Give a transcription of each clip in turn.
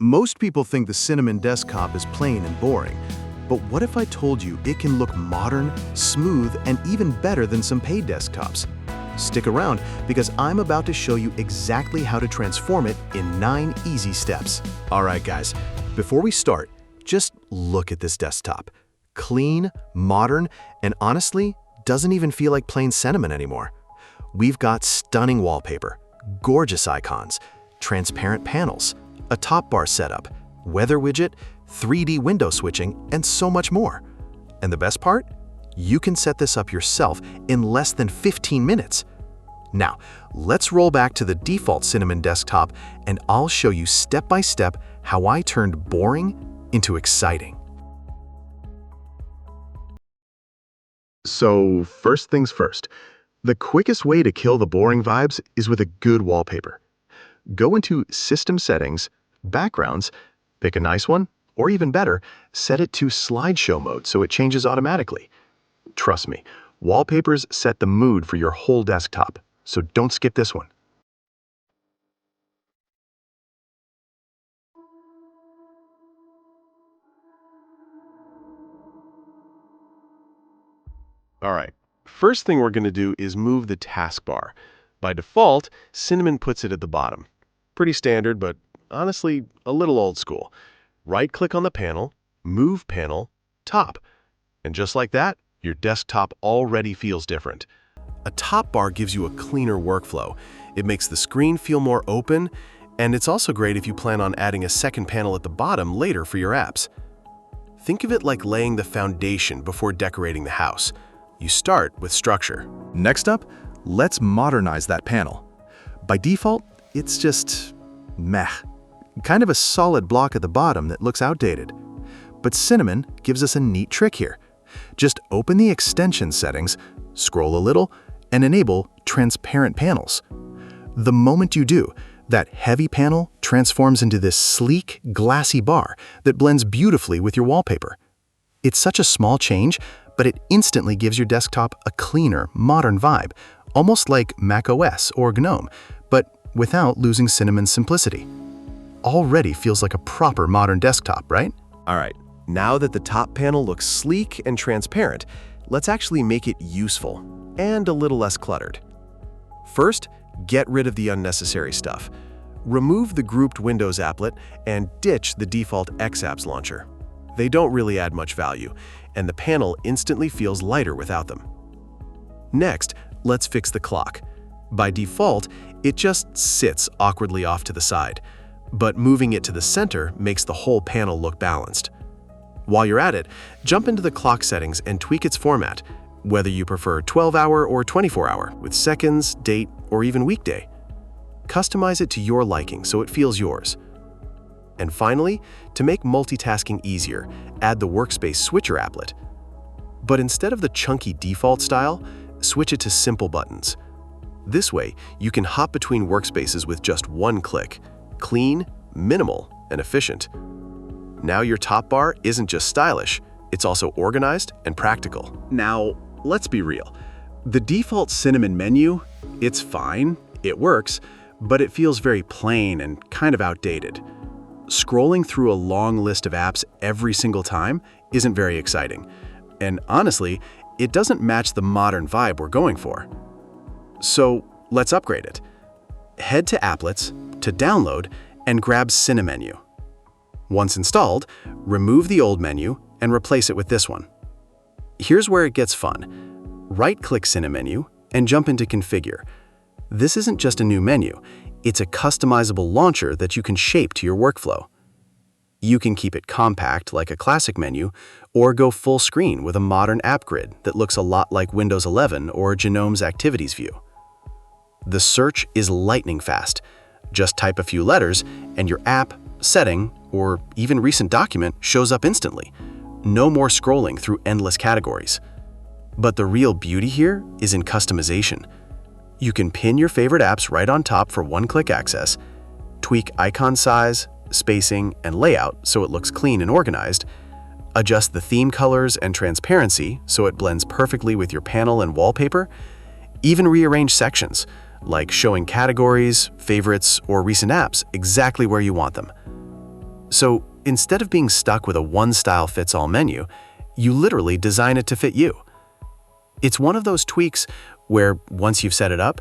Most people think the Cinnamon desktop is plain and boring, but what if I told you it can look modern, smooth, and even better than some paid desktops? Stick around because I'm about to show you exactly how to transform it in 9 easy steps. Alright guys, before we start, just look at this desktop. Clean, modern, and honestly, doesn't even feel like plain Cinnamon anymore. We've got stunning wallpaper, gorgeous icons, transparent panels, a top bar setup, weather widget, 3D window switching, and so much more. And the best part? You can set this up yourself in less than 15 minutes. Now, let's roll back to the default Cinnamon desktop and I'll show you step by step how I turned boring into exciting. So, first things first. The quickest way to kill the boring vibes is with a good wallpaper. Go into System Settings, Backgrounds, pick a nice one, or even better, set it to Slideshow mode so it changes automatically. Trust me, wallpapers set the mood for your whole desktop, so don't skip this one. Alright, first thing we're going to do is move the taskbar. By default, Cinnamon puts it at the bottom. Pretty standard, but honestly, a little old school. Right-click on the panel, move panel, top. And just like that, your desktop already feels different. A top bar gives you a cleaner workflow. It makes the screen feel more open, and it's also great if you plan on adding a second panel at the bottom later for your apps. Think of it like laying the foundation before decorating the house. You start with structure. Next up, let's modernize that panel. By default, it's just meh. Kind of a solid block at the bottom that looks outdated. But Cinnamon gives us a neat trick here. Just open the extension settings, scroll a little, and enable transparent panels. The moment you do, that heavy panel transforms into this sleek, glassy bar that blends beautifully with your wallpaper. It's such a small change, but it instantly gives your desktop a cleaner, modern vibe, almost like macOS or GNOME, but without losing Cinnamon's simplicity. Already feels like a proper modern desktop, right? Alright, now that the top panel looks sleek and transparent, let's actually make it useful and a little less cluttered. First, get rid of the unnecessary stuff. Remove the grouped Windows applet and ditch the default X-Apps launcher. They don't really add much value, and the panel instantly feels lighter without them. Next, let's fix the clock. By default, it just sits awkwardly off to the side, but moving it to the center makes the whole panel look balanced. While you're at it, jump into the clock settings and tweak its format, whether you prefer 12-hour or 24-hour, with seconds, date, or even weekday. Customize it to your liking so it feels yours. And finally, to make multitasking easier, add the Workspace switcher applet. But instead of the chunky default style, switch it to simple buttons. This way, you can hop between workspaces with just one click. Clean, minimal, and efficient. Now your top bar isn't just stylish, it's also organized and practical. Now, let's be real. The default Cinnamon menu, it's fine, it works, but it feels very plain and kind of outdated. Scrolling through a long list of apps every single time isn't very exciting. And honestly, it doesn't match the modern vibe we're going for. So let's upgrade it. Head to Applets, to download, and grab Cinnamenu. Once installed, remove the old menu and replace it with this one. Here's where it gets fun. Right-click Cinnamenu and jump into Configure. This isn't just a new menu, it's a customizable launcher that you can shape to your workflow. You can keep it compact like a classic menu, or go full screen with a modern app grid that looks a lot like Windows 11 or GNOME's Activities view. The search is lightning fast. Just type a few letters and your app, setting, or even recent document shows up instantly. No more scrolling through endless categories. But the real beauty here is in customization. You can pin your favorite apps right on top for one-click access, tweak icon size, spacing, and layout so it looks clean and organized, adjust the theme colors and transparency so it blends perfectly with your panel and wallpaper, even rearrange sections, like showing categories, favorites, or recent apps exactly where you want them. So instead of being stuck with a one-style-fits-all menu, you literally design it to fit you. It's one of those tweaks where, once you've set it up,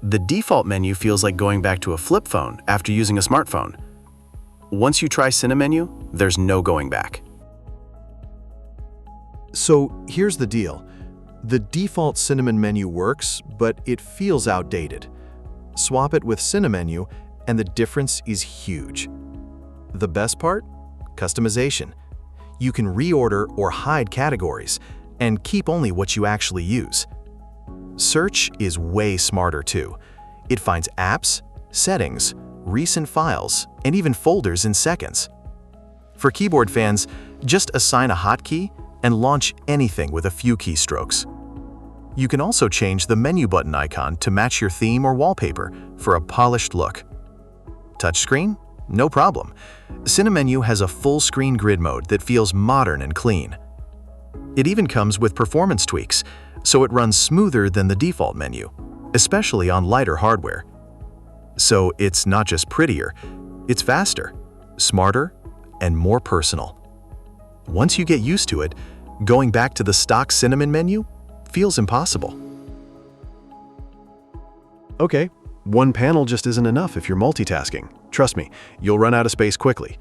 the default menu feels like going back to a flip phone after using a smartphone. Once you try Cinnamenu, there's no going back. So here's the deal. The default Cinnamon menu works, but it feels outdated. Swap it with Cinnamenu, and the difference is huge. The best part? Customization. You can reorder or hide categories, and keep only what you actually use. Search is way smarter too. It finds apps, settings, recent files, and even folders in seconds. For keyboard fans, just assign a hotkey and launch anything with a few keystrokes. You can also change the menu button icon to match your theme or wallpaper for a polished look. Touchscreen? No problem. Cinnamenu has a full-screen grid mode that feels modern and clean. It even comes with performance tweaks, so it runs smoother than the default menu, especially on lighter hardware. So it's not just prettier, it's faster, smarter, and more personal. Once you get used to it, going back to the stock Cinnamon menu feels impossible. Okay, one panel just isn't enough if you're multitasking. Trust me, you'll run out of space quickly.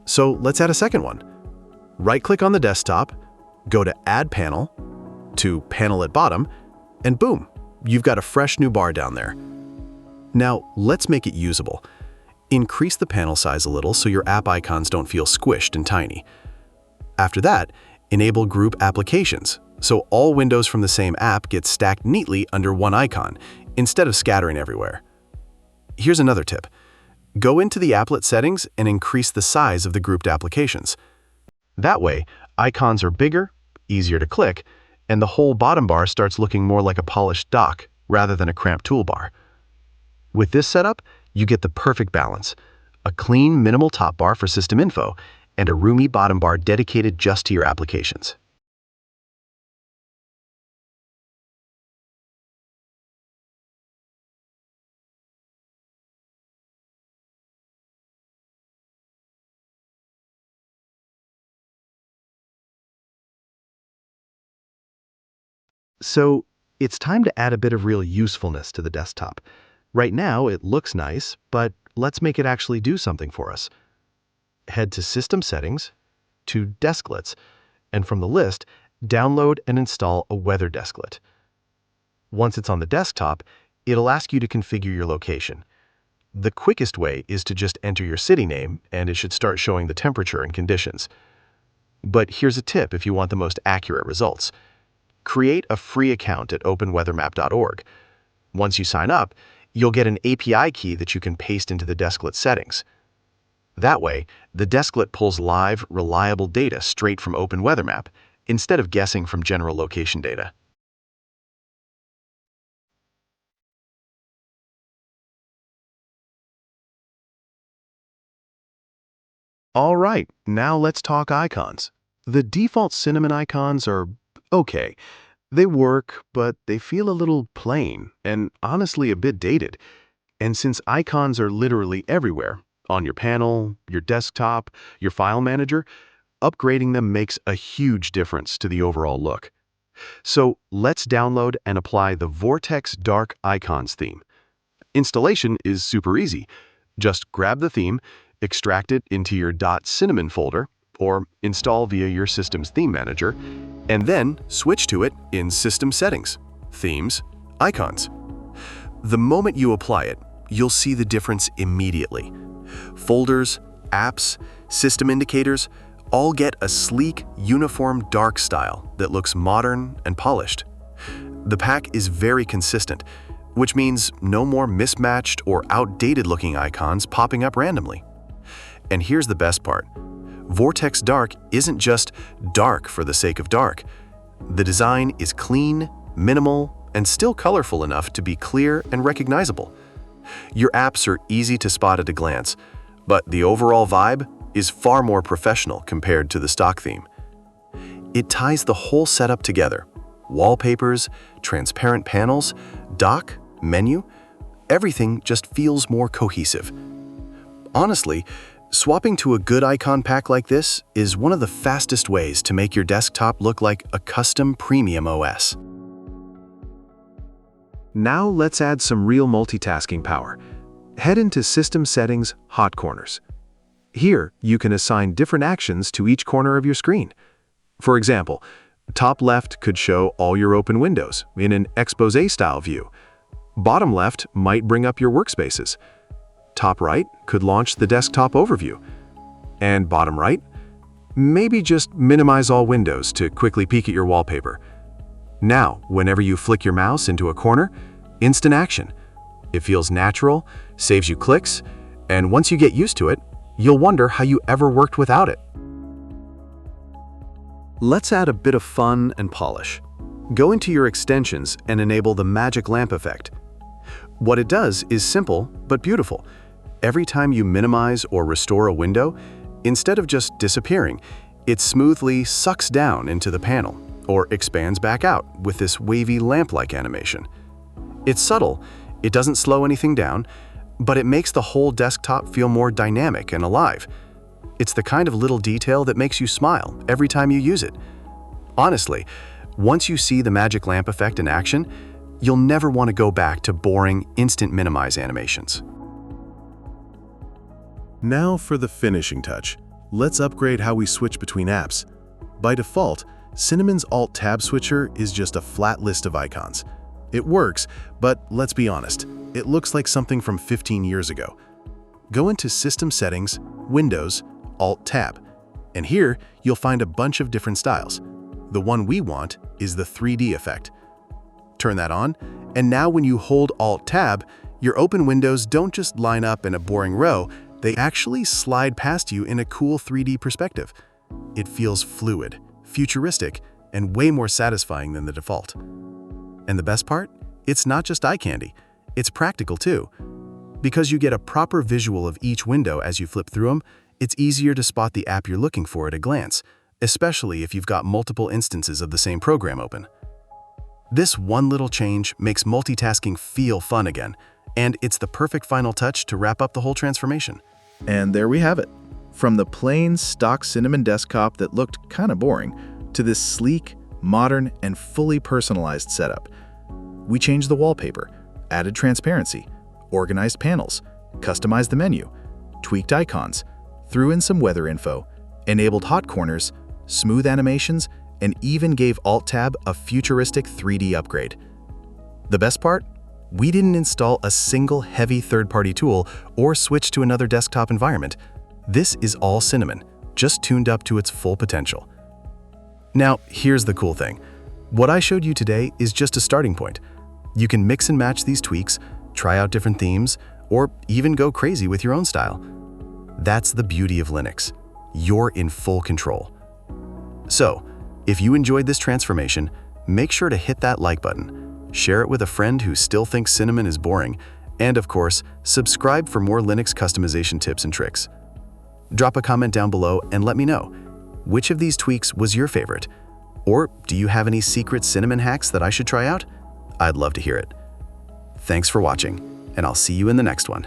So let's add a second one. Right-click on the desktop, go to Add Panel, to Panel at Bottom, and boom, you've got a fresh new bar down there. Now, let's make it usable. Increase the panel size a little so your app icons don't feel squished and tiny. After that, enable Group Applications, so all windows from the same app get stacked neatly under one icon, instead of scattering everywhere. Here's another tip. Go into the applet settings and increase the size of the grouped applications. That way, icons are bigger, easier to click, and the whole bottom bar starts looking more like a polished dock rather than a cramped toolbar. With this setup, you get the perfect balance: a clean, minimal top bar for system info, and a roomy bottom bar dedicated just to your applications. So it's time to add a bit of real usefulness to the desktop. Right now, it looks nice, but let's make it actually do something for us. Head to System Settings, to Desklets, and from the list, download and install a weather desklet. Once it's on the desktop, it'll ask you to configure your location. The quickest way is to just enter your city name, and it should start showing the temperature and conditions. But here's a tip if you want the most accurate results. Create a free account at OpenWeatherMap.org. Once you sign up, you'll get an API key that you can paste into the Desklet settings. That way, the Desklet pulls live, reliable data straight from OpenWeatherMap, instead of guessing from general location data. All right, now let's talk icons. The default Cinnamon icons are okay. They work, but they feel a little plain and honestly a bit dated. And since icons are literally everywhere, on your panel, your desktop, your file manager, upgrading them makes a huge difference to the overall look. So let's download and apply the Vortex-Dark Icons theme. Installation is super easy. Just grab the theme, extract it into your .cinnamon folder, or install via your system's theme manager, and then switch to it in System Settings, Themes, Icons. The moment you apply it, you'll see the difference immediately. Folders, apps, system indicators all get a sleek, uniform dark style that looks modern and polished. The pack is very consistent, which means no more mismatched or outdated-looking icons popping up randomly. And here's the best part. Vortex-Dark isn't just dark for the sake of dark. The design is clean, minimal, and still colorful enough to be clear and recognizable. Your apps are easy to spot at a glance, but the overall vibe is far more professional compared to the stock theme. It ties the whole setup together. Wallpapers, transparent panels, dock, menu, everything just feels more cohesive. Honestly, Swapping to a good icon pack like this is one of the fastest ways to make your desktop look like a custom premium OS. Now let's add some real multitasking power. Head into System Settings, Hot Corners. Here, you can assign different actions to each corner of your screen. For example, top left could show all your open windows in an expose-style view. Bottom left might bring up your workspaces. Top right could launch the desktop overview. And bottom right, maybe just minimize all windows to quickly peek at your wallpaper. Now, whenever you flick your mouse into a corner, instant action. It feels natural, saves you clicks, and once you get used to it, you'll wonder how you ever worked without it. Let's add a bit of fun and polish. Go into your extensions and enable the magic lamp effect. What it does is simple but beautiful. Every time you minimize or restore a window, instead of just disappearing, it smoothly sucks down into the panel or expands back out with this wavy lamp-like animation. It's subtle, it doesn't slow anything down, but it makes the whole desktop feel more dynamic and alive. It's the kind of little detail that makes you smile every time you use it. Honestly, once you see the magic lamp effect in action, you'll never want to go back to boring instant minimize animations. Now for the finishing touch. Let's upgrade how we switch between apps. By default, Cinnamon's Alt-Tab switcher is just a flat list of icons. It works, but let's be honest, it looks like something from 15 years ago. Go into System Settings, Windows, Alt-Tab, and here you'll find a bunch of different styles. The one we want is the 3D effect. Turn that on, and now when you hold Alt-Tab, your open windows don't just line up in a boring row, they actually slide past you in a cool 3D perspective. It feels fluid, futuristic, and way more satisfying than the default. And the best part? It's not just eye candy, it's practical too. Because you get a proper visual of each window as you flip through them, it's easier to spot the app you're looking for at a glance, especially if you've got multiple instances of the same program open. This one little change makes multitasking feel fun again, and it's the perfect final touch to wrap up the whole transformation. And there we have it. From the plain stock Cinnamon desktop that looked kind of boring, to this sleek, modern, and fully personalized setup. We changed the wallpaper, added transparency, organized panels, customized the menu, tweaked icons, threw in some weather info, enabled hot corners, smooth animations, and even gave Alt-Tab a futuristic 3D upgrade. The best part? We didn't install a single heavy third-party tool or switch to another desktop environment. This is all Cinnamon, just tuned up to its full potential. Now, here's the cool thing. What I showed you today is just a starting point. You can mix and match these tweaks, try out different themes, or even go crazy with your own style. That's the beauty of Linux. You're in full control. So, if you enjoyed this transformation, make sure to hit that like button, share it with a friend who still thinks Cinnamon is boring, and of course, subscribe for more Linux customization tips and tricks. Drop a comment down below and let me know, which of these tweaks was your favorite? Or do you have any secret Cinnamon hacks that I should try out? I'd love to hear it. Thanks for watching, and I'll see you in the next one.